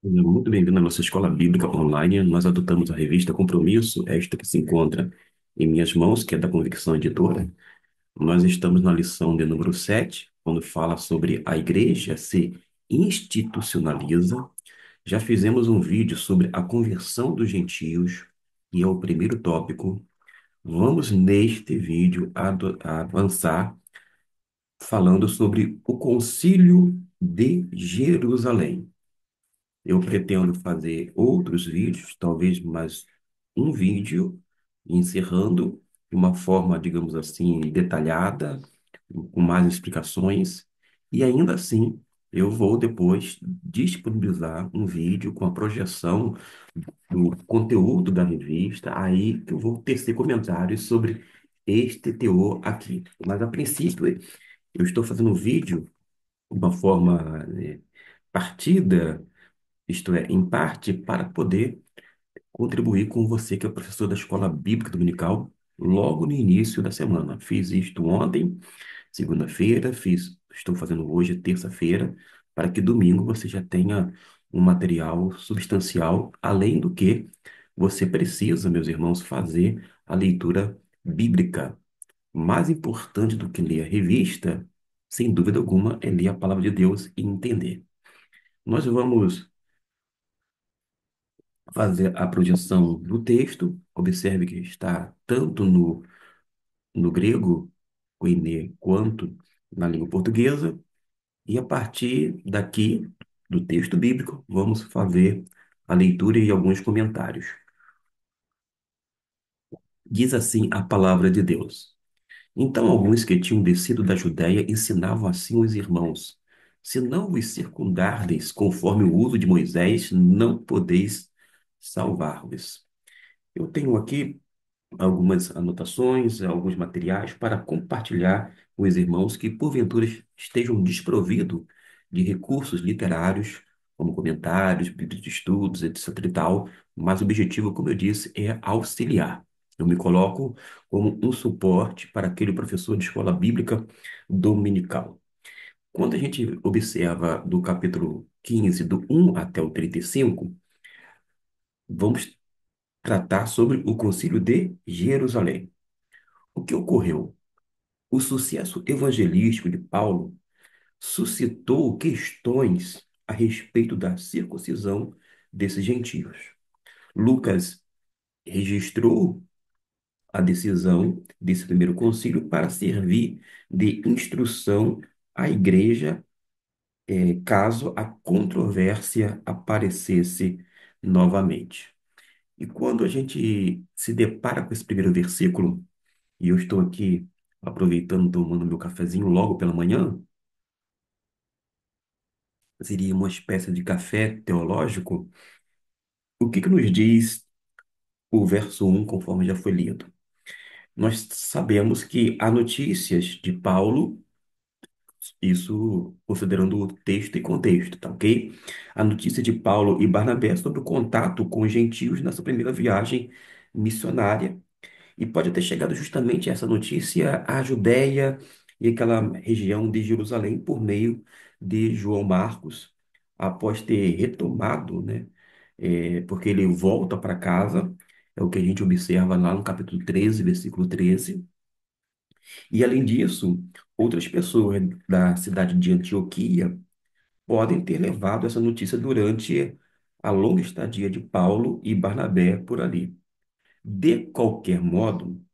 Seja muito bem-vindo à nossa escola bíblica online. Nós adotamos a revista Compromisso, esta que se encontra em minhas mãos, que é da Convicção Editora. Nós estamos na lição de número 7, quando fala sobre a igreja se institucionaliza. Já fizemos um vídeo sobre a conversão dos gentios, e é o primeiro tópico. Vamos, neste vídeo, avançar falando sobre o Concílio de Jerusalém. Eu pretendo fazer outros vídeos, talvez mais um vídeo, encerrando de uma forma, digamos assim, detalhada, com mais explicações, e ainda assim eu vou depois disponibilizar um vídeo com a projeção do conteúdo da revista, aí que eu vou tecer comentários sobre este teor aqui. Mas a princípio, eu estou fazendo um vídeo de uma forma partida, isto é, em parte, para poder contribuir com você, que é o professor da Escola Bíblica Dominical, logo no início da semana. Fiz isto ontem, segunda-feira, estou fazendo hoje, terça-feira, para que domingo você já tenha um material substancial, além do que você precisa, meus irmãos, fazer a leitura bíblica. Mais importante do que ler a revista, sem dúvida alguma, é ler a palavra de Deus e entender. Nós vamos fazer a projeção do texto. Observe que está tanto no grego, koiné, quanto na língua portuguesa. E a partir daqui, do texto bíblico, vamos fazer a leitura e alguns comentários. Diz assim a palavra de Deus. Então alguns que tinham descido da Judéia ensinavam assim os irmãos: se não vos circundardes conforme o uso de Moisés, não podeis salvar-vos. Eu tenho aqui algumas anotações, alguns materiais para compartilhar com os irmãos que, porventura, estejam desprovidos de recursos literários, como comentários, livros de estudos, etc. e tal, mas o objetivo, como eu disse, é auxiliar. Eu me coloco como um suporte para aquele professor de escola bíblica dominical. Quando a gente observa do capítulo 15, do 1 até o 35, vamos tratar sobre o Concílio de Jerusalém. O que ocorreu? O sucesso evangelístico de Paulo suscitou questões a respeito da circuncisão desses gentios. Lucas registrou a decisão desse primeiro concílio para servir de instrução à igreja, caso a controvérsia aparecesse novamente. E quando a gente se depara com esse primeiro versículo, e eu estou aqui aproveitando, tomando meu cafezinho logo pela manhã, seria uma espécie de café teológico. O que que nos diz o verso 1, conforme já foi lido? Nós sabemos que há notícias de Paulo, isso considerando o texto e contexto, tá ok? A notícia de Paulo e Barnabé sobre o contato com os gentios nessa primeira viagem missionária. E pode ter chegado justamente essa notícia à Judéia e aquela região de Jerusalém por meio de João Marcos, após ter retomado, né? Porque ele volta para casa, é o que a gente observa lá no capítulo 13, versículo 13. E além disso, outras pessoas da cidade de Antioquia podem ter levado essa notícia durante a longa estadia de Paulo e Barnabé por ali. De qualquer modo,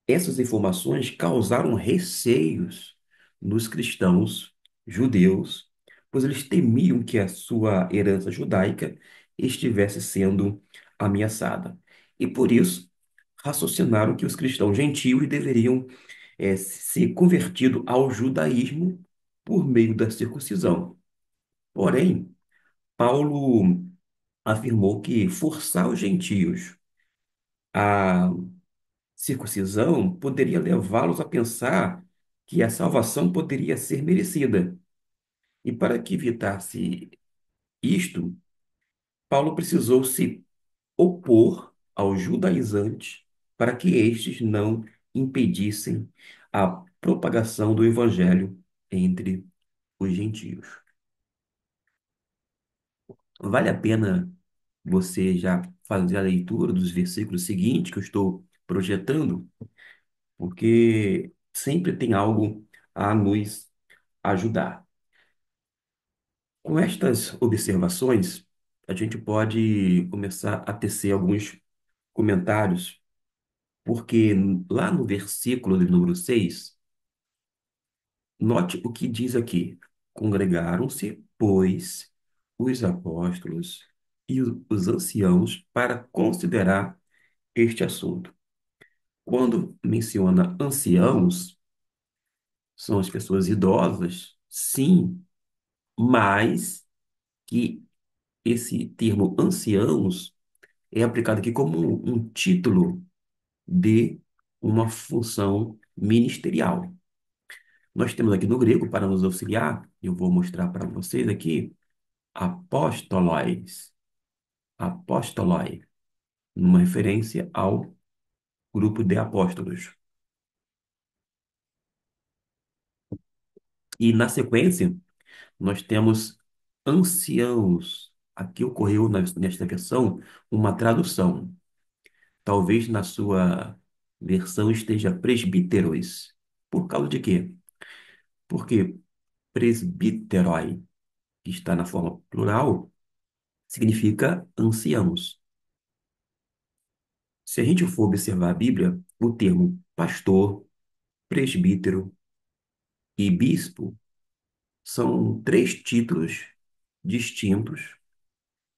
essas informações causaram receios nos cristãos judeus, pois eles temiam que a sua herança judaica estivesse sendo ameaçada. E por isso, raciocinaram que os cristãos gentios deveriam ser convertidos ao judaísmo por meio da circuncisão. Porém, Paulo afirmou que forçar os gentios a circuncisão poderia levá-los a pensar que a salvação poderia ser merecida. E para que evitasse isto, Paulo precisou se opor aos judaizantes para que estes não impedissem a propagação do evangelho entre os gentios. Vale a pena você já fazer a leitura dos versículos seguintes que eu estou projetando, porque sempre tem algo a nos ajudar. Com estas observações, a gente pode começar a tecer alguns comentários, porque lá no versículo de número 6, note o que diz aqui: congregaram-se, pois, os apóstolos e os anciãos para considerar este assunto. Quando menciona anciãos, são as pessoas idosas, sim, mas que esse termo anciãos é aplicado aqui como um título de uma função ministerial. Nós temos aqui no grego, para nos auxiliar, eu vou mostrar para vocês aqui, apóstolos, apóstoloi, uma referência ao grupo de apóstolos. E na sequência, nós temos anciãos. Aqui ocorreu nesta versão uma tradução. Talvez na sua versão esteja presbíteros. Por causa de quê? Porque presbiteroi, que está na forma plural, significa anciãos. Se a gente for observar a Bíblia, o termo pastor, presbítero e bispo são três títulos distintos,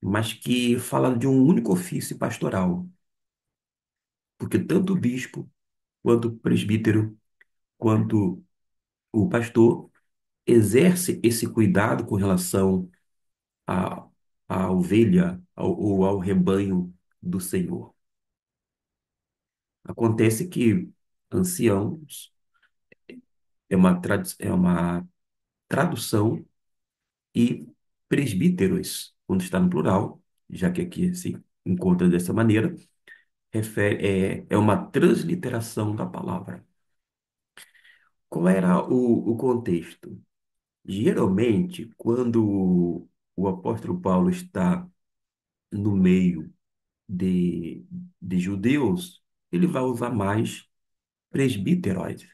mas que falam de um único ofício pastoral, porque tanto o bispo, quanto o presbítero, quanto o pastor exerce esse cuidado com relação à, à ovelha ou ao rebanho do Senhor. Acontece que anciãos é uma tradução e presbíteros, quando está no plural, já que aqui se encontra dessa maneira, é uma transliteração da palavra. Qual era o contexto? Geralmente, quando o apóstolo Paulo está no meio de judeus, ele vai usar mais presbíteros.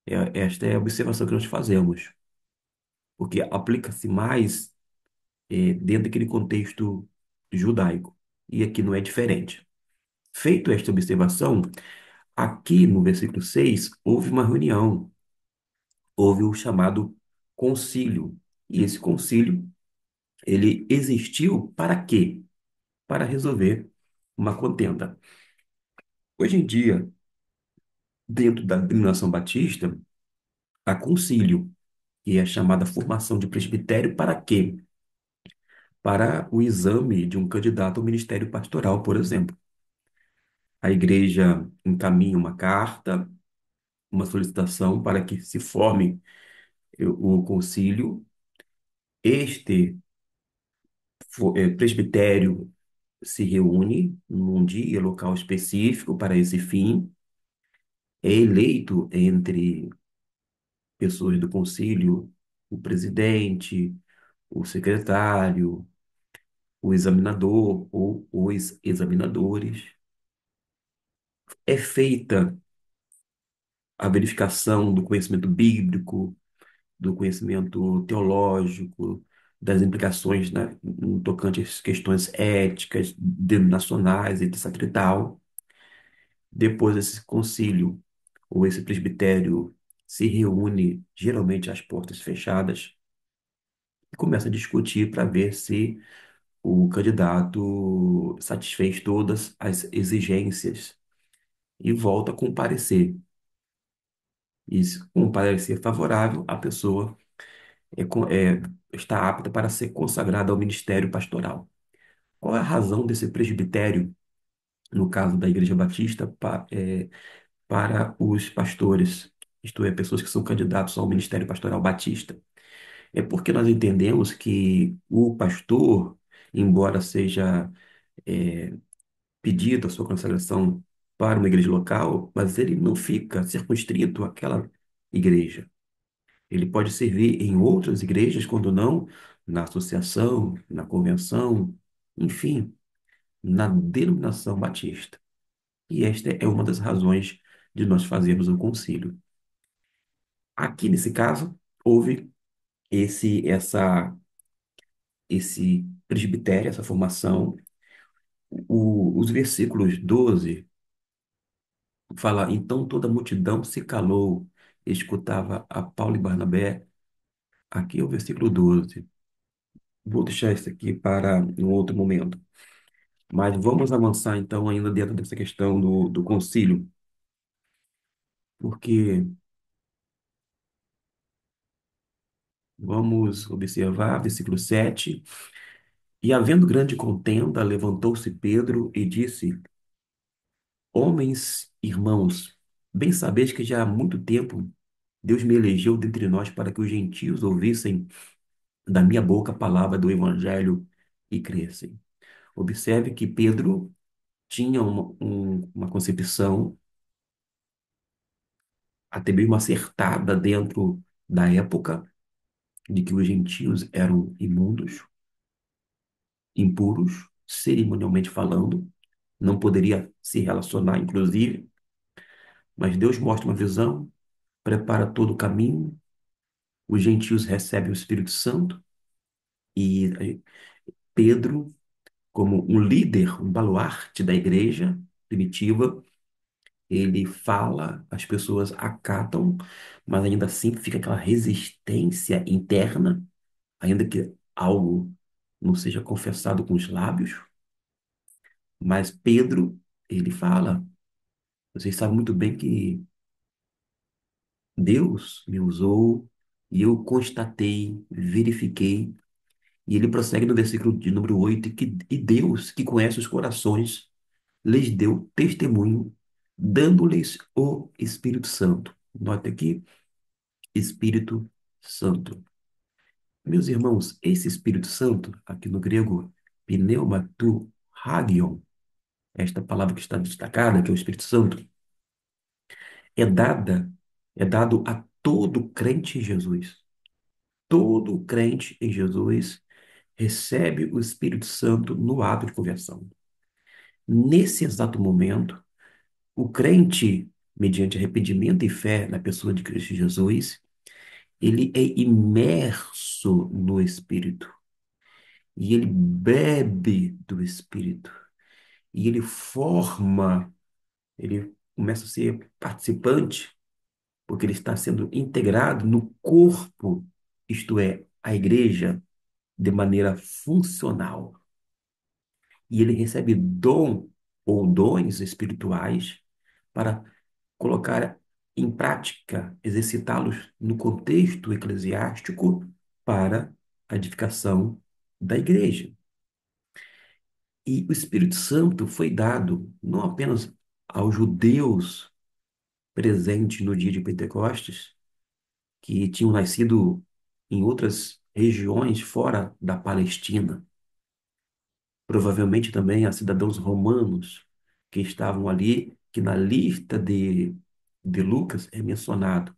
Esta é a observação que nós fazemos, porque aplica-se mais dentro daquele contexto judaico. E aqui não é diferente. Feito esta observação, aqui no versículo 6 houve uma reunião, houve o chamado concílio. E esse concílio, ele existiu para quê? Para resolver uma contenda. Hoje em dia, dentro da denominação batista, há concílio, que é a chamada formação de presbitério para quê? Para o exame de um candidato ao ministério pastoral, por exemplo. A igreja encaminha uma carta, uma solicitação para que se forme o concílio. Este presbitério se reúne num dia, local específico para esse fim, é eleito entre pessoas do concílio o presidente, o secretário, o examinador ou os examinadores. É feita a verificação do conhecimento bíblico, do conhecimento teológico, das implicações, né, no tocante às questões éticas, denominacionais, etc. e tal. Depois esse concílio ou esse presbitério se reúne, geralmente às portas fechadas, e começa a discutir para ver se o candidato satisfez todas as exigências e volta com parecer. E com um parecer favorável, a pessoa está apta para ser consagrada ao ministério pastoral. Qual é a razão desse presbitério, no caso da Igreja Batista, para os pastores, isto é, pessoas que são candidatos ao ministério pastoral batista? É porque nós entendemos que o pastor, embora seja é, pedido a sua consagração para uma igreja local, mas ele não fica circunscrito àquela igreja. Ele pode servir em outras igrejas, quando não na associação, na convenção, enfim, na denominação batista. E esta é uma das razões de nós fazermos o concílio. Aqui nesse caso, houve esse presbitério, essa formação. Os versículos 12 fala, então toda a multidão se calou, escutava a Paulo e Barnabé. Aqui é o versículo 12. Vou deixar isso aqui para um outro momento. Mas vamos avançar então ainda dentro dessa questão do concílio, porque vamos observar, versículo 7. E havendo grande contenda, levantou-se Pedro e disse: Homens, irmãos, bem sabeis que já há muito tempo Deus me elegeu dentre nós para que os gentios ouvissem da minha boca a palavra do evangelho e crescem. Observe que Pedro tinha uma concepção até mesmo acertada dentro da época de que os gentios eram imundos, impuros, cerimonialmente falando, não poderia se relacionar, inclusive, mas Deus mostra uma visão, prepara todo o caminho, os gentios recebem o Espírito Santo e Pedro, como um líder, um baluarte da igreja primitiva, ele fala, as pessoas acatam, mas ainda assim fica aquela resistência interna, ainda que algo não seja confessado com os lábios. Mas Pedro, ele fala, vocês sabem muito bem que Deus me usou e eu constatei, verifiquei. E ele prossegue no versículo de número 8 e Deus, que conhece os corações, lhes deu testemunho, dando-lhes o Espírito Santo. Note aqui, Espírito Santo. Meus irmãos, esse Espírito Santo, aqui no grego, pneuma tu hagion, esta palavra que está destacada, que é o Espírito Santo, é dada, é dado a todo crente em Jesus. Todo crente em Jesus recebe o Espírito Santo no ato de conversão. Nesse exato momento, o crente, mediante arrependimento e fé na pessoa de Cristo Jesus, ele é imerso no Espírito e ele bebe do Espírito e ele começa a ser participante, porque ele está sendo integrado no corpo, isto é, a igreja, de maneira funcional. E ele recebe dom ou dons espirituais para colocar em prática, exercitá-los no contexto eclesiástico para a edificação da igreja. E o Espírito Santo foi dado não apenas aos judeus presentes no dia de Pentecostes, que tinham nascido em outras regiões fora da Palestina, provavelmente também a cidadãos romanos que estavam ali, que na lista de Lucas é mencionado.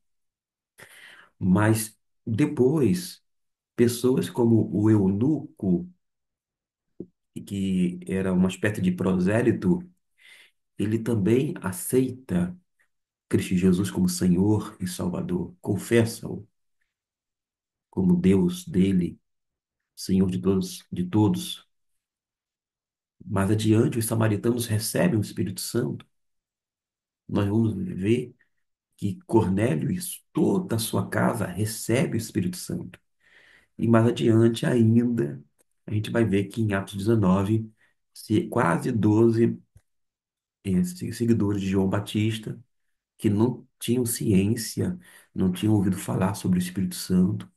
Mas depois, pessoas como o eunuco, que era uma espécie de prosélito, ele também aceita Cristo Jesus como Senhor e Salvador, confessa-o como Deus dele, Senhor de todos. Mais adiante, os samaritanos recebem o Espírito Santo. Nós vamos ver que Cornélio e toda a sua casa recebe o Espírito Santo. E mais adiante ainda, a gente vai ver que em Atos 19, quase 12 seguidores de João Batista, que não tinham ciência, não tinham ouvido falar sobre o Espírito Santo,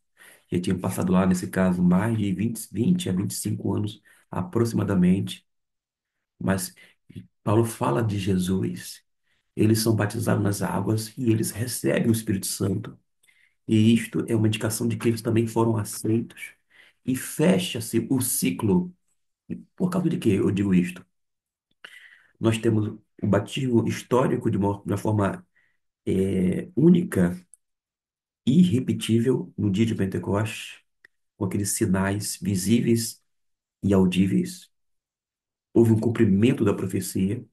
já tinham passado lá, nesse caso, mais de 20 a 25 anos aproximadamente, mas Paulo fala de Jesus, eles são batizados nas águas e eles recebem o Espírito Santo. E isto é uma indicação de que eles também foram aceitos. E fecha-se o ciclo. E por causa de que eu digo isto? Nós temos o batismo histórico de uma forma única e irrepetível no dia de Pentecostes. com aqueles sinais visíveis e audíveis. Houve um cumprimento da profecia,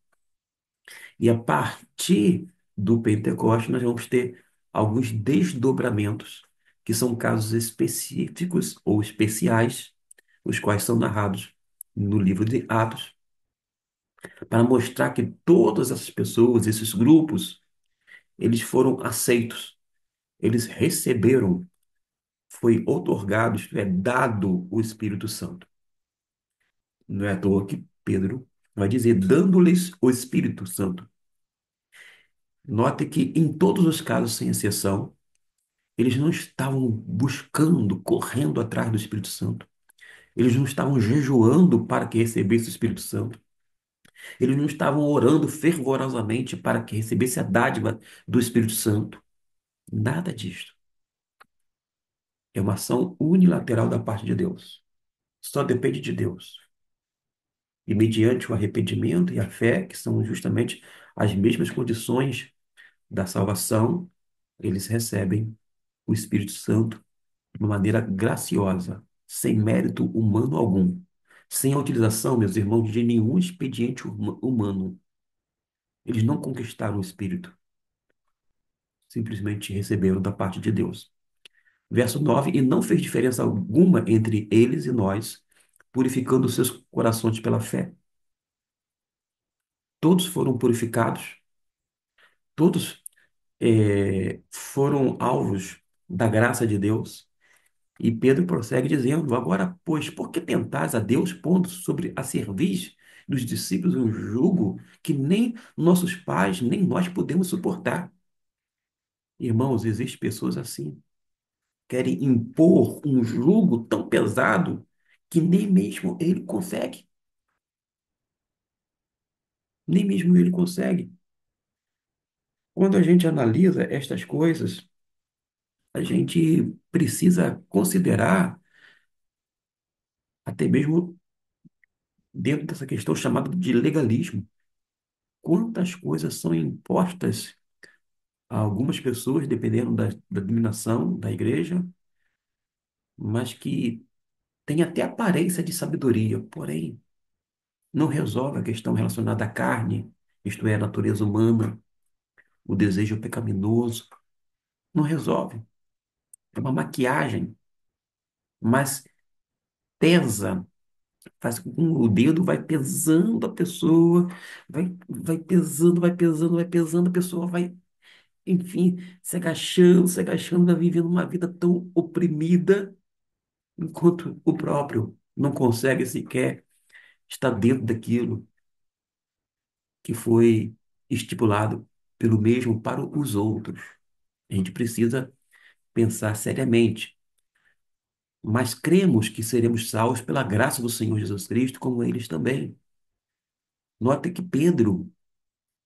e a partir do Pentecoste nós vamos ter alguns desdobramentos, que são casos específicos ou especiais, os quais são narrados no livro de Atos, para mostrar que todas essas pessoas, esses grupos, eles foram aceitos, eles receberam, foi outorgado, isto é, dado o Espírito Santo. Não é à toa que Pedro vai dizer, dando-lhes o Espírito Santo. Note que em todos os casos, sem exceção, eles não estavam buscando, correndo atrás do Espírito Santo. Eles não estavam jejuando para que recebesse o Espírito Santo. Eles não estavam orando fervorosamente para que recebesse a dádiva do Espírito Santo. Nada disto. É uma ação unilateral da parte de Deus. Só depende de Deus. E mediante o arrependimento e a fé, que são justamente as mesmas condições da salvação, eles recebem o Espírito Santo de uma maneira graciosa, sem mérito humano algum, sem a utilização, meus irmãos, de nenhum expediente humano. Eles não conquistaram o Espírito, simplesmente receberam da parte de Deus. Verso 9: E não fez diferença alguma entre eles e nós, purificando os seus corações pela fé. Todos foram purificados, todos foram alvos da graça de Deus. E Pedro prossegue dizendo: Agora, pois, por que tentais a Deus pondo sobre a cerviz dos discípulos um jugo que nem nossos pais, nem nós podemos suportar? Irmãos, existem pessoas assim, querem impor um jugo tão pesado que nem mesmo ele consegue. Nem mesmo ele consegue. Quando a gente analisa estas coisas, a gente precisa considerar, até mesmo dentro dessa questão chamada de legalismo, quantas coisas são impostas a algumas pessoas, dependendo da dominação da igreja, mas que tem até aparência de sabedoria, porém não resolve a questão relacionada à carne, isto é, a natureza humana, o desejo pecaminoso, não resolve. É uma maquiagem, mas pesa, faz com que o dedo vai pesando a pessoa, vai pesando, vai pesando, vai pesando, a pessoa vai, enfim, se agachando, vai vivendo uma vida tão oprimida, enquanto o próprio não consegue sequer estar dentro daquilo que foi estipulado pelo mesmo para os outros. A gente precisa pensar seriamente, mas cremos que seremos salvos pela graça do Senhor Jesus Cristo, como eles também. Note que Pedro,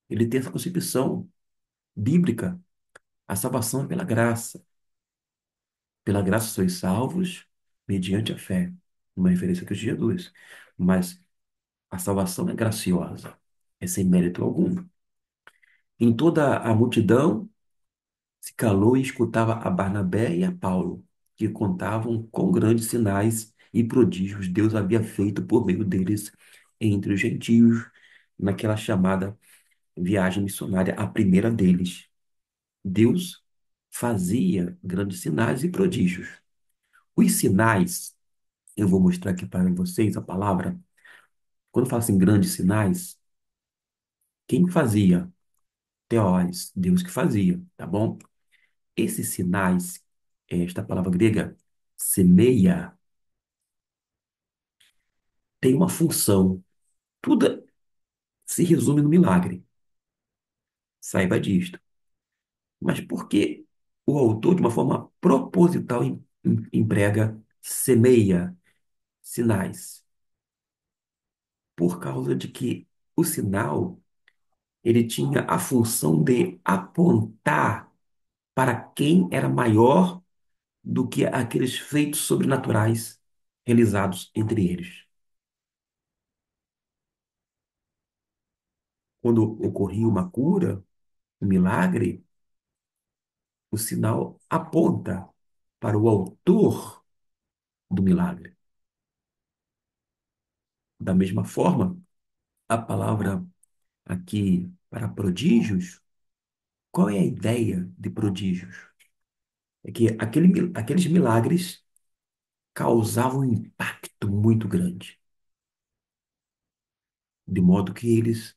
ele tem essa concepção bíblica. A salvação é pela graça. Pela graça sois salvos mediante a fé. Uma referência a Cristo Jesus. Mas a salvação é graciosa, é sem mérito algum. Em toda a multidão se calou e escutava a Barnabé e a Paulo, que contavam com grandes sinais e prodígios Deus havia feito por meio deles entre os gentios, naquela chamada viagem missionária, a primeira deles. Deus fazia grandes sinais e prodígios. Os sinais, eu vou mostrar aqui para vocês a palavra. Quando fala assim grandes sinais, quem fazia? Teós, Deus que fazia, tá bom? Esses sinais, esta palavra grega, semeia, tem uma função. Tudo se resume no milagre. Saiba disto. Mas por que o autor, de uma forma proposital, emprega semeia, sinais? Por causa de que o sinal, ele tinha a função de apontar para quem era maior do que aqueles feitos sobrenaturais realizados entre eles. Quando ocorria uma cura, um milagre, o sinal aponta para o autor do milagre. Da mesma forma, a palavra aqui para prodígios, qual é a ideia de prodígios? É que aqueles milagres causavam um impacto muito grande, de modo que eles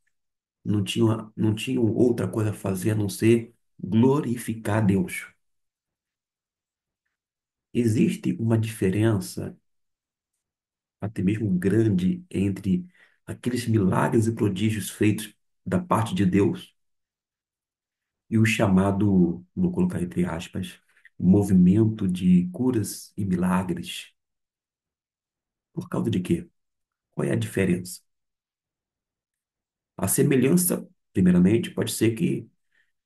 não tinham outra coisa a fazer a não ser glorificar Deus. Existe uma diferença, até mesmo grande, entre aqueles milagres e prodígios feitos da parte de Deus e o chamado, vou colocar entre aspas, movimento de curas e milagres. Por causa de quê? Qual é a diferença? A semelhança, primeiramente, pode ser que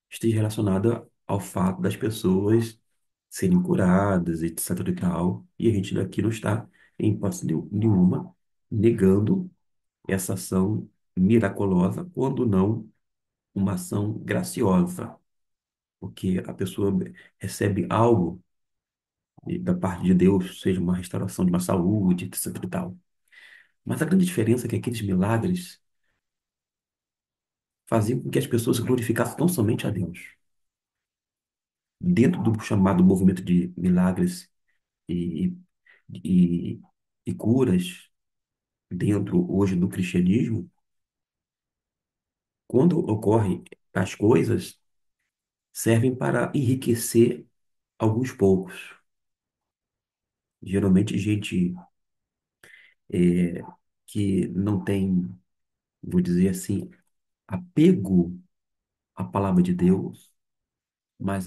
esteja relacionada ao fato das pessoas serem curadas, etc e tal, e a gente daqui não está, em hipótese nenhuma, negando essa ação miraculosa, quando não uma ação graciosa, porque a pessoa recebe algo da parte de Deus, seja uma restauração de uma saúde, etc e tal. Mas a grande diferença é que aqueles milagres faziam com que as pessoas glorificassem tão somente a Deus. Dentro do chamado movimento de milagres e, e, e curas, dentro hoje do cristianismo, quando ocorrem as coisas, servem para enriquecer alguns poucos. Geralmente, gente é, que não tem, vou dizer assim, apego à palavra de Deus, mas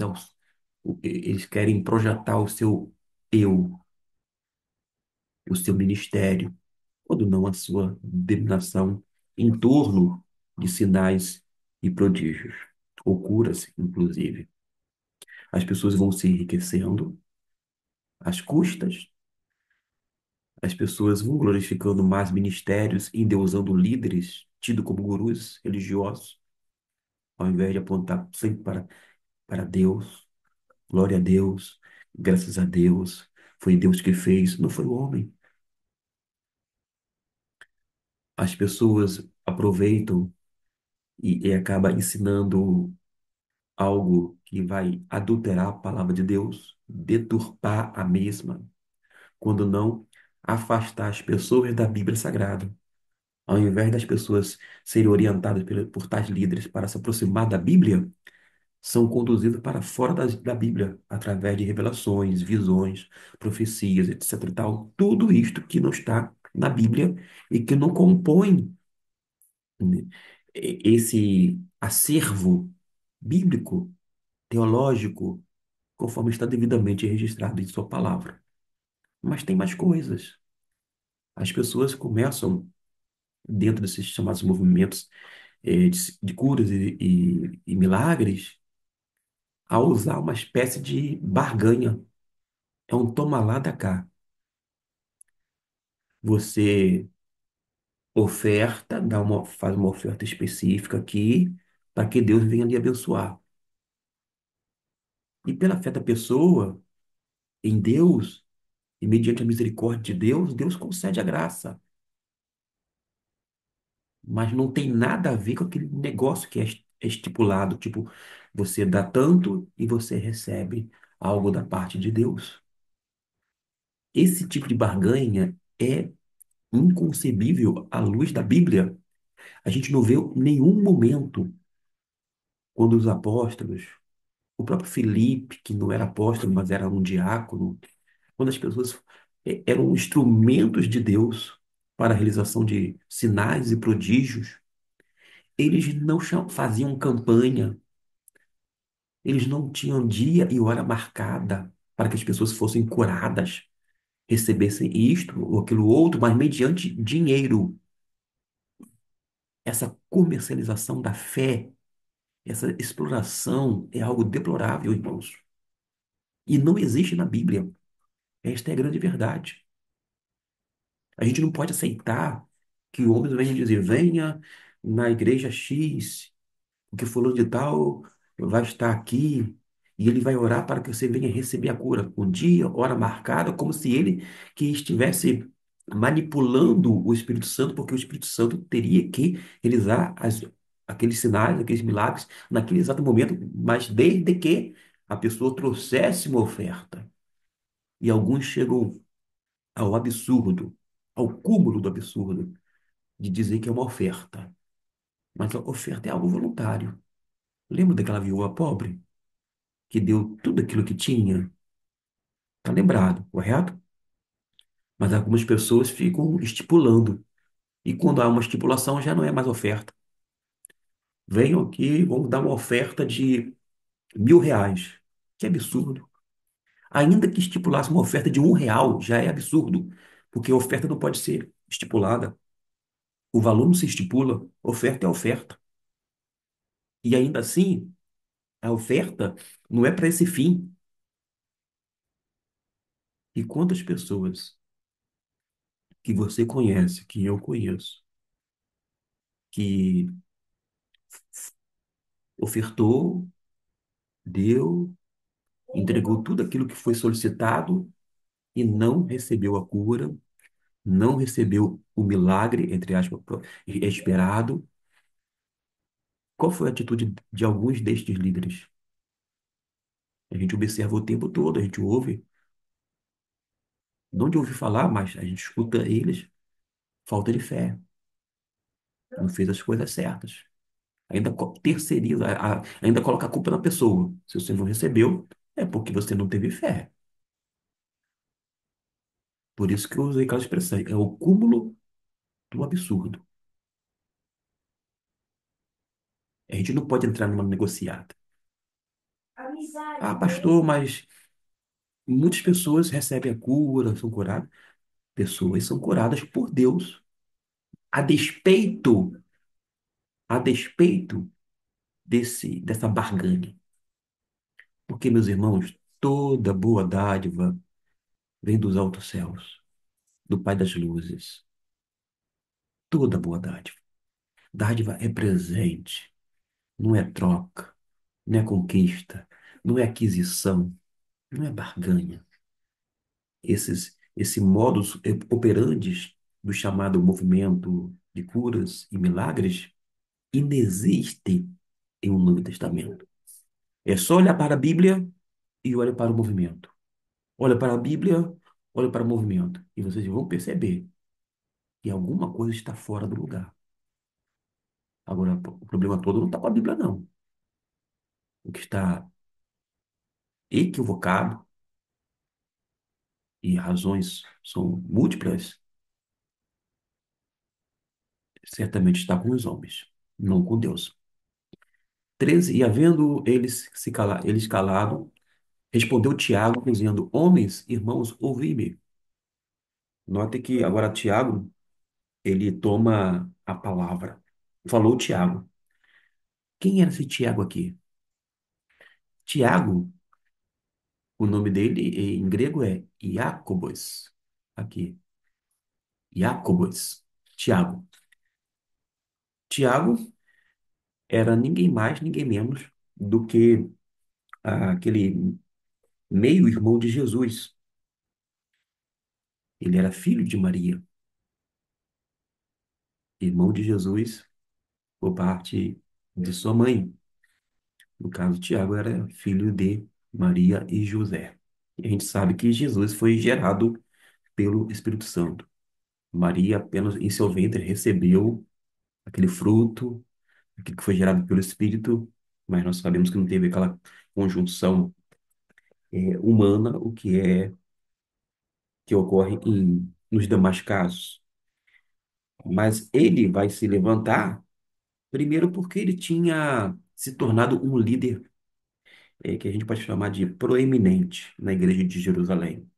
eles querem projetar o seu eu, o seu ministério, quando não a sua dominação em torno de sinais e prodígios, ou curas, inclusive. As pessoas vão se enriquecendo às custas, as pessoas vão glorificando mais ministérios, endeusando líderes tidos como gurus religiosos, ao invés de apontar sempre para Deus. Glória a Deus, graças a Deus, foi Deus que fez, não foi o homem. As pessoas aproveitam e acaba ensinando algo que vai adulterar a palavra de Deus, deturpar a mesma, quando não afastar as pessoas da Bíblia Sagrada. Ao invés das pessoas serem orientadas por tais líderes para se aproximar da Bíblia, são conduzidos para fora da Bíblia, através de revelações, visões, profecias, etc. e tal. Tudo isto que não está na Bíblia e que não compõe, né, esse acervo bíblico, teológico, conforme está devidamente registrado em sua palavra. Mas tem mais coisas. As pessoas começam, dentro desses chamados movimentos de curas e milagres, a usar uma espécie de barganha. É um toma lá da cá. Você oferta, faz uma oferta específica aqui, para que Deus venha lhe abençoar. E pela fé da pessoa em Deus, e mediante a misericórdia de Deus, Deus concede a graça. Mas não tem nada a ver com aquele negócio que é estipulado, tipo, você dá tanto e você recebe algo da parte de Deus. Esse tipo de barganha é inconcebível à luz da Bíblia. A gente não vê nenhum momento quando os apóstolos, o próprio Filipe, que não era apóstolo, mas era um diácono, quando as pessoas eram instrumentos de Deus para a realização de sinais e prodígios, eles não faziam campanha, eles não tinham dia e hora marcada para que as pessoas fossem curadas, recebessem isto ou aquilo outro, mas mediante dinheiro. Essa comercialização da fé, essa exploração é algo deplorável, irmãos. E não existe na Bíblia. Esta é a grande verdade. A gente não pode aceitar que o homem venha dizer, venha na igreja X, porque fulano de tal vai estar aqui. E ele vai orar para que você venha receber a cura. Um dia, hora marcada, como se ele que estivesse manipulando o Espírito Santo, porque o Espírito Santo teria que realizar aqueles sinais, aqueles milagres naquele exato momento, mas desde que a pessoa trouxesse uma oferta. E alguns chegam ao absurdo, ao cúmulo do absurdo, de dizer que é uma oferta. Mas a oferta é algo voluntário. Lembra daquela viúva pobre que deu tudo aquilo que tinha? Tá lembrado, correto? Mas algumas pessoas ficam estipulando. E quando há uma estipulação, já não é mais oferta. Venham aqui, vamos dar uma oferta de R$ 1.000. Que absurdo. Ainda que estipulasse uma oferta de R$ 1, já é absurdo. Porque a oferta não pode ser estipulada. O valor não se estipula. Oferta é oferta. E ainda assim, a oferta não é para esse fim. E quantas pessoas que você conhece, que eu conheço, que ofertou, deu, entregou tudo aquilo que foi solicitado e não recebeu a cura, não recebeu o milagre, entre aspas, esperado. Qual foi a atitude de alguns destes líderes? A gente observa o tempo todo, a gente ouve, não de ouvir falar, mas a gente escuta eles, falta de fé, não fez as coisas certas. Ainda terceiriza, ainda coloca a culpa na pessoa. Se você não recebeu, é porque você não teve fé. Por isso que eu usei aquela expressão, é o cúmulo do absurdo. A gente não pode entrar numa negociata. Ah, pastor, mas muitas pessoas recebem a cura, são curadas. Pessoas são curadas por Deus, a despeito, a despeito dessa barganha. Porque, meus irmãos, toda boa dádiva vem dos altos céus, do Pai das luzes. Toda boa dádiva. Dádiva é presente, não é troca, não é conquista, não é aquisição, não é barganha. Esse modus operandi do chamado movimento de curas e milagres inexiste em um Novo Testamento. É só olhar para a Bíblia e olhar para o movimento. Olha para a Bíblia, olha para o movimento. E vocês vão perceber que alguma coisa está fora do lugar. Agora, o problema todo não está com a Bíblia, não. O que está equivocado, e razões são múltiplas, certamente está com os homens, não com Deus. 13. E havendo eles calado, respondeu Tiago, dizendo: Homens, irmãos, ouvi-me. Note que agora Tiago, ele toma a palavra. Falou Tiago. Quem era esse Tiago aqui? Tiago, o nome dele em grego é Iacobos. Aqui, Iacobos. Tiago. Tiago era ninguém mais, ninguém menos do que aquele meio-irmão de Jesus. Ele era filho de Maria, irmão de Jesus por parte de sua mãe. No caso, Tiago era filho de Maria e José. E a gente sabe que Jesus foi gerado pelo Espírito Santo. Maria, apenas em seu ventre, recebeu aquele fruto, aquilo que foi gerado pelo Espírito, mas nós sabemos que não teve aquela conjunção humana, o que é que ocorre nos demais casos. Mas ele vai se levantar, primeiro porque ele tinha se tornado um líder que a gente pode chamar de proeminente na igreja de Jerusalém.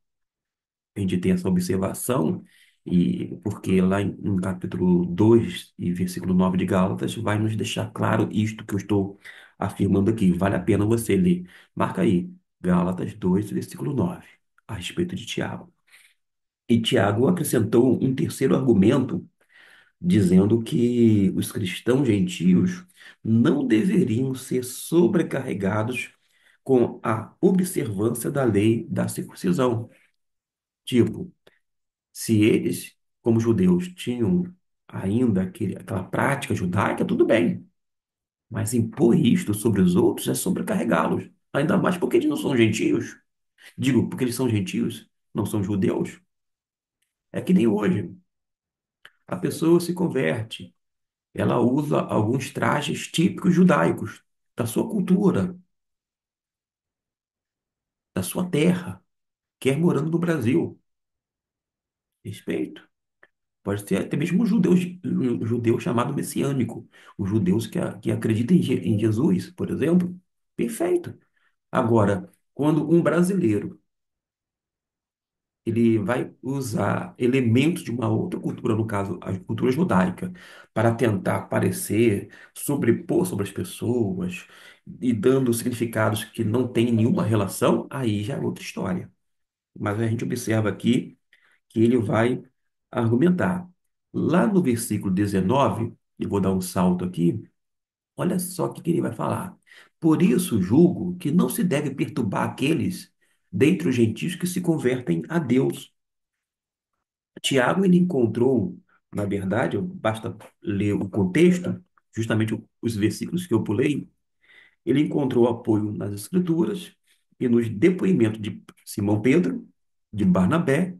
A gente tem essa observação, e porque lá no capítulo 2 e versículo 9 de Gálatas vai nos deixar claro isto que eu estou afirmando aqui. Vale a pena você ler. Marca aí, Gálatas 2 versículo 9 a respeito de Tiago. E Tiago acrescentou um terceiro argumento, dizendo que os cristãos gentios não deveriam ser sobrecarregados com a observância da lei da circuncisão. Tipo, se eles, como judeus, tinham ainda aquela prática judaica, tudo bem. Mas impor isto sobre os outros é sobrecarregá-los. Ainda mais porque eles não são gentios. Digo, porque eles são gentios, não são judeus. É que nem hoje. A pessoa se converte, ela usa alguns trajes típicos judaicos, da sua cultura, da sua terra, quer morando no Brasil. Respeito. Pode ser até mesmo um judeu chamado messiânico. Os judeus que acreditam em Jesus, por exemplo. Perfeito. Agora, quando um brasileiro ele vai usar elementos de uma outra cultura, no caso, a cultura judaica, para tentar parecer, sobrepor sobre as pessoas e dando significados que não têm nenhuma relação, aí já é outra história. Mas a gente observa aqui que ele vai argumentar. Lá no versículo 19, eu vou dar um salto aqui, olha só o que ele vai falar. Por isso julgo que não se deve perturbar aqueles dentre os gentios que se convertem a Deus. Tiago, ele encontrou, na verdade, basta ler o contexto, justamente os versículos que eu pulei, ele encontrou apoio nas Escrituras e nos depoimentos de Simão Pedro, de Barnabé,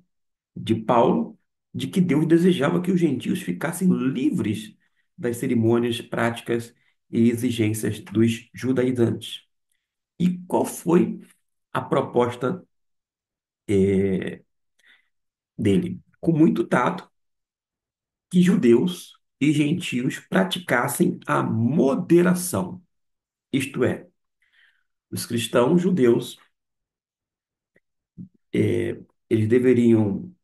de Paulo, de que Deus desejava que os gentios ficassem livres das cerimônias, práticas e exigências dos judaizantes. E qual foi a proposta dele? Com muito tato, que judeus e gentios praticassem a moderação. Isto é, os cristãos judeus, eles deveriam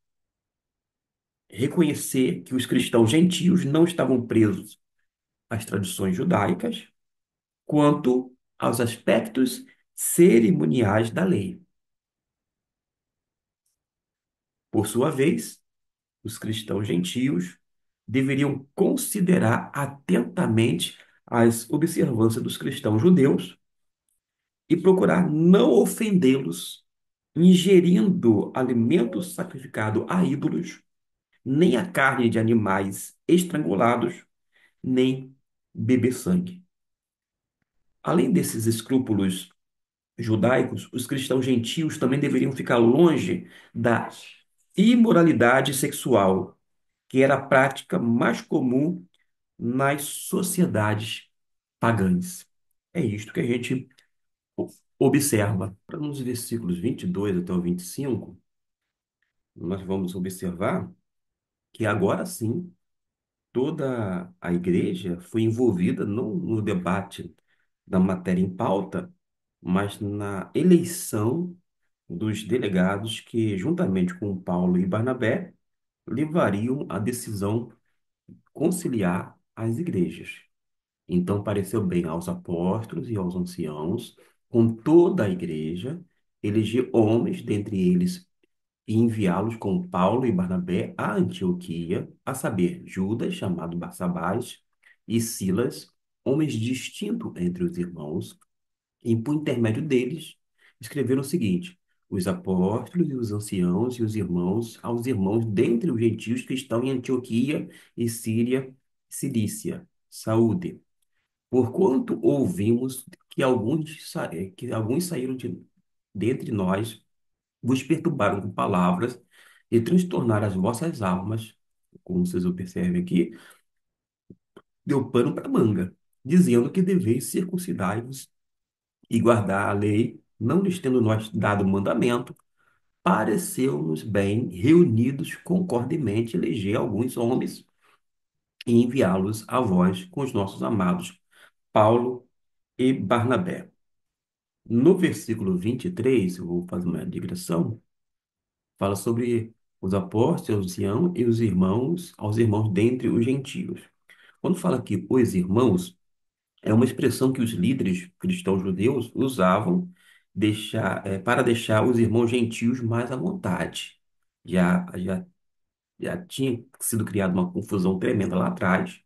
reconhecer que os cristãos gentios não estavam presos às tradições judaicas quanto aos aspectos cerimoniais da lei. Por sua vez, os cristãos gentios deveriam considerar atentamente as observâncias dos cristãos judeus e procurar não ofendê-los, ingerindo alimento sacrificado a ídolos, nem a carne de animais estrangulados, nem beber sangue. Além desses escrúpulos judaicos, os cristãos gentios também deveriam ficar longe da imoralidade sexual, que era a prática mais comum nas sociedades pagãs. É isto que a gente observa. Para nos versículos 22 até o 25, nós vamos observar que agora sim toda a igreja foi envolvida não no debate da matéria em pauta, mas na eleição dos delegados que, juntamente com Paulo e Barnabé, levariam a decisão conciliar as igrejas. Então pareceu bem aos apóstolos e aos anciãos, com toda a igreja, eleger homens, dentre eles, e enviá-los com Paulo e Barnabé a Antioquia, a saber, Judas, chamado Barsabás, e Silas, homens distintos entre os irmãos, e por intermédio deles, escreveram o seguinte: os apóstolos e os anciãos e os irmãos, aos irmãos dentre os gentios que estão em Antioquia e Síria, Cilícia, saúde. Porquanto ouvimos que alguns saíram dentre nós, vos perturbaram com palavras e transtornaram as vossas almas, como vocês observem aqui, deu pano para manga, dizendo que deveis circuncidar-vos e guardar a lei, não lhes tendo nós dado mandamento, pareceu-nos bem, reunidos concordemente, eleger alguns homens e enviá-los a vós com os nossos amados Paulo e Barnabé. No versículo 23, eu vou fazer uma digressão, fala sobre os apóstolos, e os irmãos, aos irmãos dentre os gentios. Quando fala aqui os irmãos, é uma expressão que os líderes cristãos judeus usavam para deixar os irmãos gentios mais à vontade. Já, já, já tinha sido criada uma confusão tremenda lá atrás,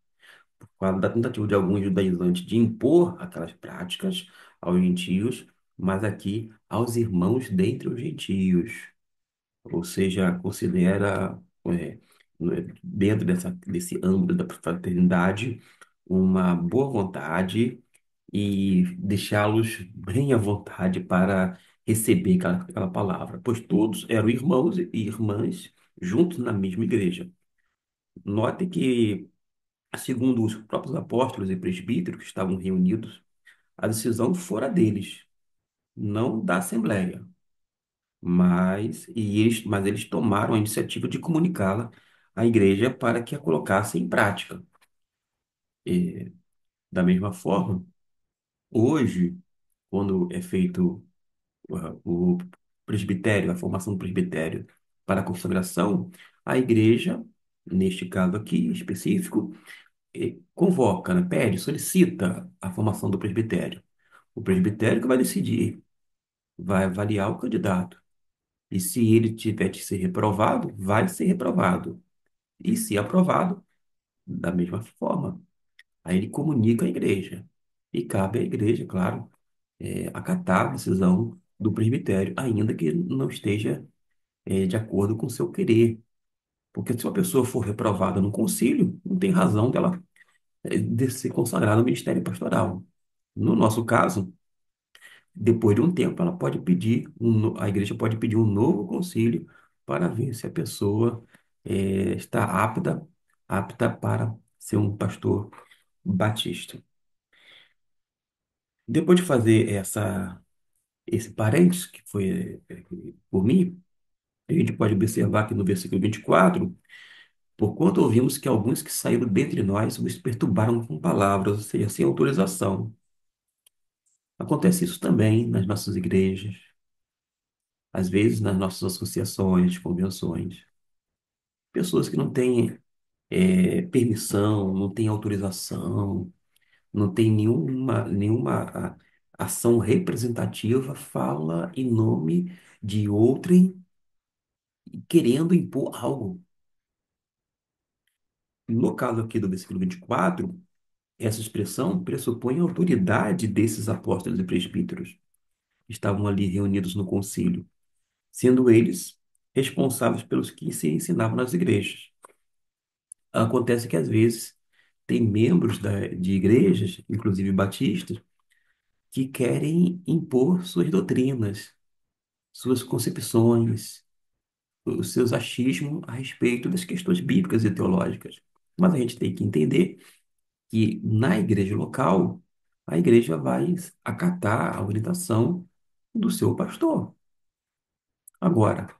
por causa da tentativa de alguns judaizantes de impor aquelas práticas aos gentios, mas aqui aos irmãos dentre os gentios, ou seja, considera, dentro desse âmbito da fraternidade, uma boa vontade e deixá-los bem à vontade para receber aquela palavra, pois todos eram irmãos e irmãs juntos na mesma igreja. Note que, segundo os próprios apóstolos e presbíteros que estavam reunidos, a decisão fora deles, não da Assembleia, mas eles tomaram a iniciativa de comunicá-la à igreja para que a colocasse em prática. E, da mesma forma, hoje, quando é feito o presbitério, a formação do presbitério para a consagração, a igreja, neste caso aqui específico, convoca, né, pede, solicita a formação do presbitério. O presbitério que vai decidir, vai avaliar o candidato. E se ele tiver de ser reprovado, vai ser reprovado. E se aprovado, da mesma forma. Aí ele comunica à igreja. E cabe à igreja, claro, acatar a decisão do presbitério, ainda que não esteja, de acordo com o seu querer. Porque se uma pessoa for reprovada no concílio, não tem razão dela, de se consagrar no ministério pastoral. No nosso caso, depois de um tempo, ela pode pedir, a igreja pode pedir um novo concílio para ver se a pessoa está apta para ser um pastor batista. Depois de fazer esse parênteses, que foi por mim, a gente pode observar que no versículo 24, porquanto ouvimos que alguns que saíram dentre nós os perturbaram com palavras, ou seja, sem autorização. Acontece isso também nas nossas igrejas, às vezes nas nossas associações, convenções. Pessoas que não têm permissão, não têm autorização, não têm nenhuma ação representativa, fala em nome de outrem, querendo impor algo. No caso aqui do versículo 24, essa expressão pressupõe a autoridade desses apóstolos e presbíteros que estavam ali reunidos no concílio, sendo eles responsáveis pelos que se ensinavam nas igrejas. Acontece que às vezes tem membros de igrejas, inclusive batistas, que querem impor suas doutrinas, suas concepções, os seus achismos a respeito das questões bíblicas e teológicas. Mas a gente tem que entender que na igreja local, a igreja vai acatar a orientação do seu pastor. Agora,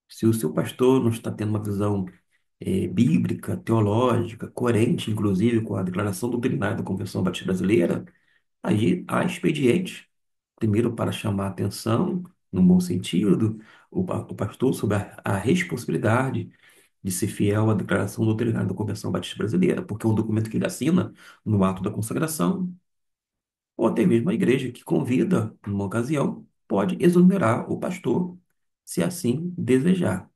se o seu pastor não está tendo uma visão bíblica, teológica, coerente, inclusive, com a declaração doutrinária da Convenção Batista Brasileira, aí há expediente, primeiro para chamar a atenção, no bom sentido, o pastor sobre a responsabilidade de ser fiel à declaração doutrinária da Convenção Batista Brasileira, porque é um documento que ele assina no ato da consagração, ou até mesmo a igreja que convida, numa ocasião, pode exonerar o pastor, se assim desejar.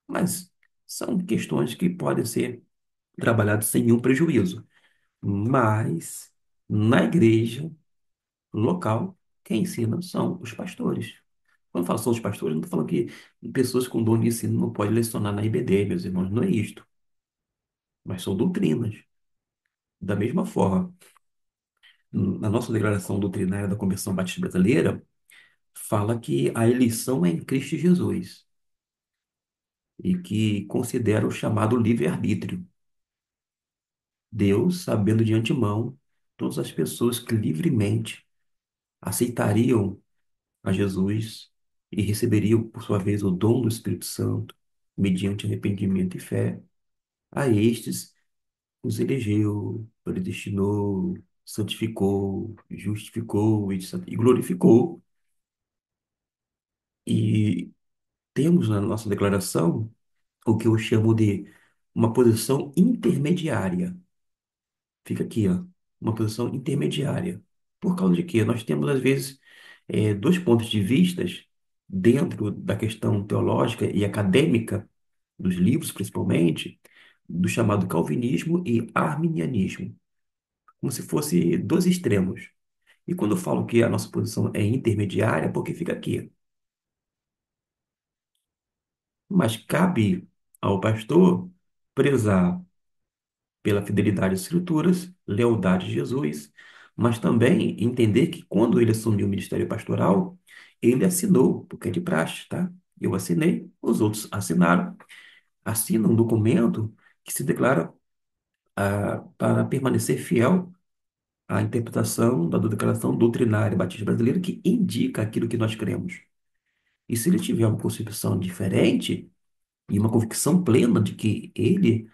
Mas são questões que podem ser trabalhadas sem nenhum prejuízo. Mas na igreja local, quem ensina são os pastores. Quando eu falo são os pastores, não estou falando que pessoas com dom de ensino não podem lecionar na IBD, meus irmãos, não é isto. Mas são doutrinas. Da mesma forma, na nossa declaração doutrinária da Convenção Batista Brasileira, fala que a eleição é em Cristo Jesus e que considera o chamado livre-arbítrio. Deus, sabendo de antemão, todas as pessoas que livremente aceitariam a Jesus e receberiam, por sua vez, o dom do Espírito Santo, mediante arrependimento e fé, a estes os elegeu, predestinou, santificou, justificou e glorificou. E temos na nossa declaração o que eu chamo de uma posição intermediária. Fica aqui, ó, uma posição intermediária. Por causa de quê? Nós temos, às vezes, dois pontos de vistas dentro da questão teológica e acadêmica, dos livros principalmente, do chamado calvinismo e arminianismo, como se fosse dois extremos. E quando eu falo que a nossa posição é intermediária, é porque fica aqui. Mas cabe ao pastor prezar pela fidelidade às Escrituras, lealdade a Jesus, mas também entender que quando ele assumiu o ministério pastoral, ele assinou, porque é de praxe, tá? Eu assinei, os outros assinaram, assina um documento que se declara para permanecer fiel à interpretação da declaração doutrinária batista brasileira que indica aquilo que nós cremos. E se ele tiver uma concepção diferente e uma convicção plena de que ele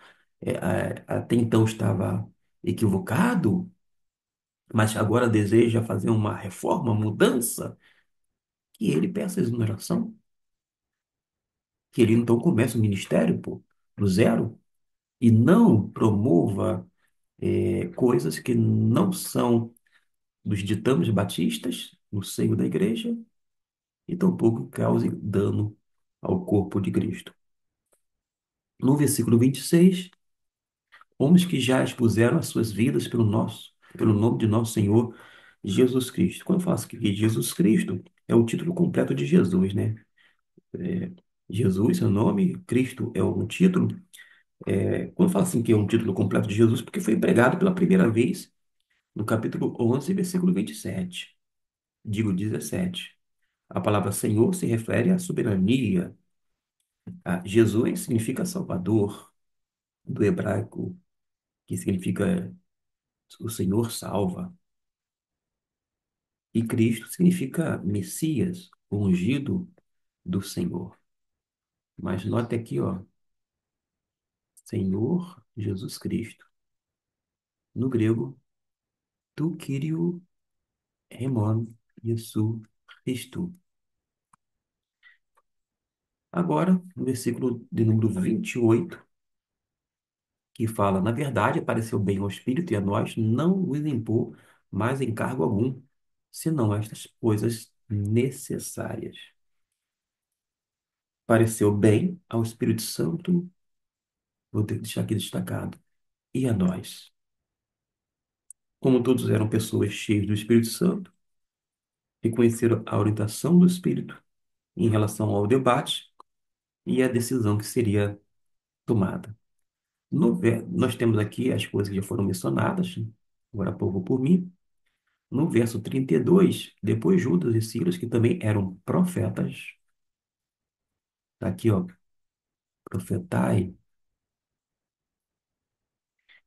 até então estava equivocado, mas agora deseja fazer uma reforma, uma mudança, que ele peça exoneração, que ele então comece o ministério, pô, do zero, e não promova coisas que não são dos ditames batistas no seio da igreja e tampouco cause dano ao corpo de Cristo. No versículo 26, homens que já expuseram as suas vidas pelo nome de nosso Senhor Jesus Cristo. Quando eu falo assim que Jesus Cristo é o título completo de Jesus, né? É, Jesus é o nome, Cristo é um título. Quando eu falo assim que é um título completo de Jesus, porque foi empregado pela primeira vez no capítulo 11, versículo 27. Digo 17. A palavra Senhor se refere à soberania. Jesus significa Salvador, do hebraico, que significa o Senhor salva. E Cristo significa Messias, o ungido do Senhor. Mas note aqui, ó, Senhor Jesus Cristo. No grego, tu Kyrio Remon Jesus Christou. Agora, no versículo de número 28, que fala, na verdade, apareceu bem ao Espírito e a nós não nos impor mais encargo algum, senão estas coisas necessárias. Pareceu bem ao Espírito Santo, vou ter que deixar aqui destacado, e a nós. Como todos eram pessoas cheias do Espírito Santo, reconheceram a orientação do Espírito em relação ao debate e a decisão que seria tomada. Nós temos aqui as coisas que já foram mencionadas, agora há pouco por mim. No verso 32, depois Judas e Silas, que também eram profetas, tá aqui, ó, profetai,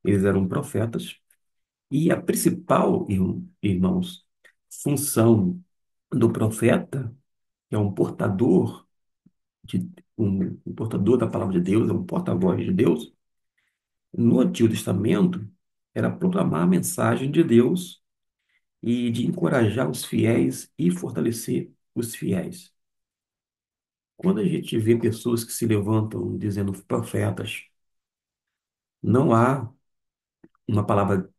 eles eram profetas, e a principal, irmãos, função do profeta, que é um portador um portador da palavra de Deus, é um porta-voz de Deus, no Antigo Testamento, era proclamar a mensagem de Deus e de encorajar os fiéis e fortalecer os fiéis. Quando a gente vê pessoas que se levantam dizendo profetas, não há uma palavra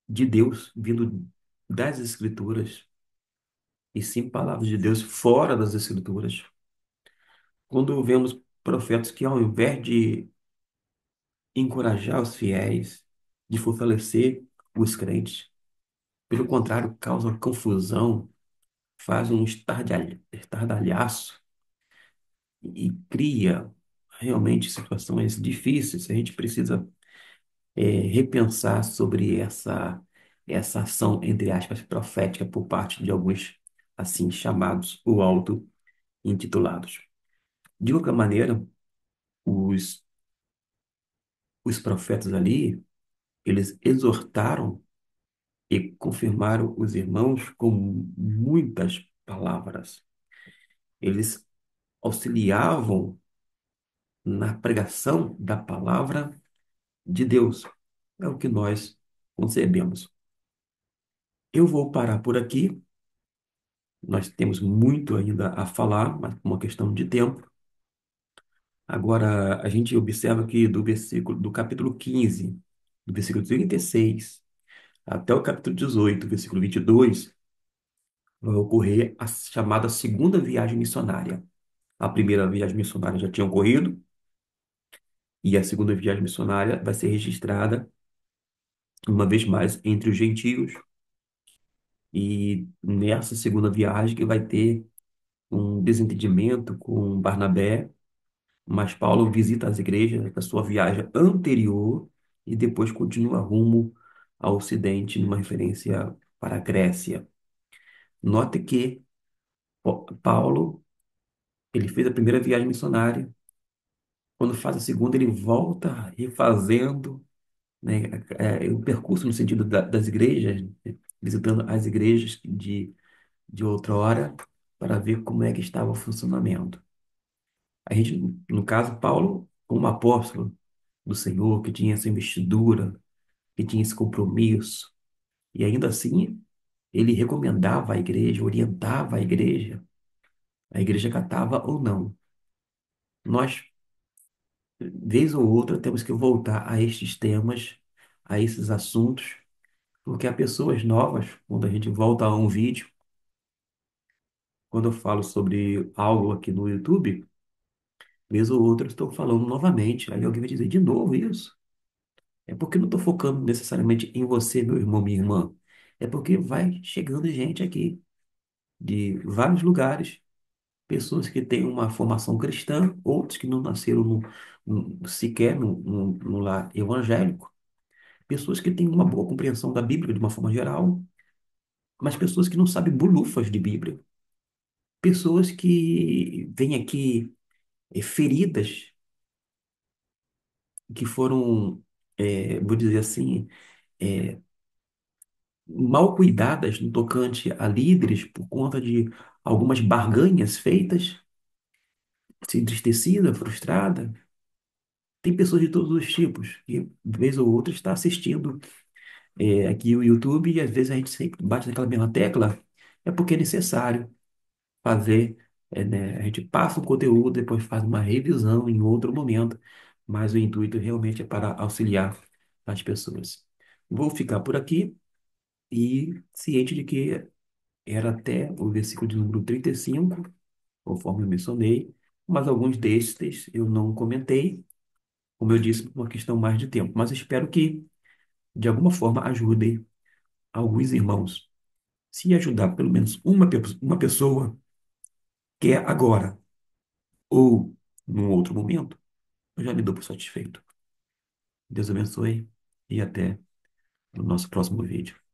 de Deus vindo das Escrituras, e sim palavras de Deus fora das Escrituras. Quando vemos profetas que, ao invés de encorajar os fiéis, de fortalecer os crentes, pelo contrário, causa confusão, faz um estardalhaço e cria realmente situações difíceis. A gente precisa repensar sobre essa ação, entre aspas, profética por parte de alguns, assim, chamados ou auto-intitulados. De qualquer maneira, os, os profetas ali, eles exortaram e confirmaram os irmãos com muitas palavras. Eles auxiliavam na pregação da palavra de Deus. É o que nós concebemos. Eu vou parar por aqui. Nós temos muito ainda a falar, mas por uma questão de tempo. Agora, a gente observa que do capítulo 15, do versículo 36 até o capítulo 18, versículo 22, vai ocorrer a chamada segunda viagem missionária. A primeira viagem missionária já tinha ocorrido, e a segunda viagem missionária vai ser registrada uma vez mais entre os gentios, E nessa segunda viagem que vai ter um desentendimento com Barnabé, mas Paulo visita as igrejas da sua viagem anterior e depois continua rumo ao Ocidente, numa referência para a Grécia. Note que Paulo, ele fez a primeira viagem missionária. Quando faz a segunda, ele volta refazendo, né, o percurso no sentido das igrejas, né, visitando as igrejas de outrora para ver como é que estava o funcionamento. A gente, no caso, Paulo, como apóstolo do Senhor, que tinha essa investidura, que tinha esse compromisso, e ainda assim ele recomendava a igreja, orientava a igreja catava ou não. Nós, vez ou outra, temos que voltar a estes temas, a esses assuntos, porque há pessoas novas, quando a gente volta a um vídeo, quando eu falo sobre algo aqui no YouTube, vez ou outra eu estou falando novamente, aí alguém vai dizer de novo isso. É porque eu não estou focando necessariamente em você, meu irmão, minha irmã. É porque vai chegando gente aqui de vários lugares, pessoas que têm uma formação cristã, outros que não nasceram sequer num lar evangélico, pessoas que têm uma boa compreensão da Bíblia de uma forma geral, mas pessoas que não sabem bulufas de Bíblia, pessoas que vêm aqui feridas, que foram, vou dizer assim, é, mal cuidadas no tocante a líderes por conta de algumas barganhas feitas, se entristecida, frustrada. Tem pessoas de todos os tipos, e vez ou outra está assistindo aqui o YouTube e às vezes a gente sempre bate naquela mesma tecla, é porque é necessário fazer, né, a gente passa o conteúdo, depois faz uma revisão em outro momento, mas o intuito realmente é para auxiliar as pessoas. Vou ficar por aqui e ciente de que era até o versículo de número 35, conforme eu mencionei, mas alguns destes eu não comentei, como eu disse, por uma questão mais de tempo. Mas espero que, de alguma forma, ajude alguns irmãos. Se ajudar pelo menos uma pessoa, quer agora ou num outro momento, eu já me dou por satisfeito. Deus abençoe e até no nosso próximo vídeo.